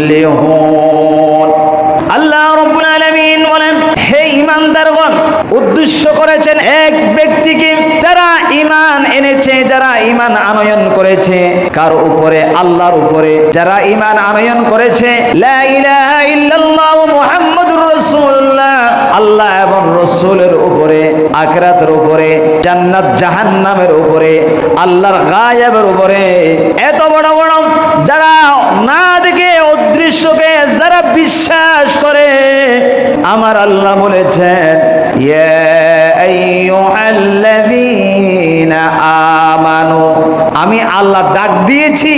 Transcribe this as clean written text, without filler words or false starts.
তুফলিহুন। আল্লাহ রাব্বুল আলামিন বলেন, হে ঈমানদারগণ, উদ্দেশ্য করেছেন এক ব্যক্তিকে যারা ঈমান এনেছে, যারা ঈমান আনয়ন করেছে। কার উপরে? আল্লাহর উপরে। যারা ঈমান আনয়ন করেছে, লা ইলাহা ইল্লাল্লাহ মুহাম্মাদুর রাসূলুল্লাহ, আল্লাহ এবং রাসূলের উপরে, আখিরাতের উপরে, জান্নাত জাহান্নামের উপরে, আল্লাহর গায়েবের উপরে, এত বড় বড় যারা না দেখে অদৃশ্যকে যারা বিশ্বাস করে, আমার আল্লাহ বলেছেন, ইয়া আইয়ুহাল্লাযীনা আমানু, আমি আল্লাহ ডাক দিয়েছি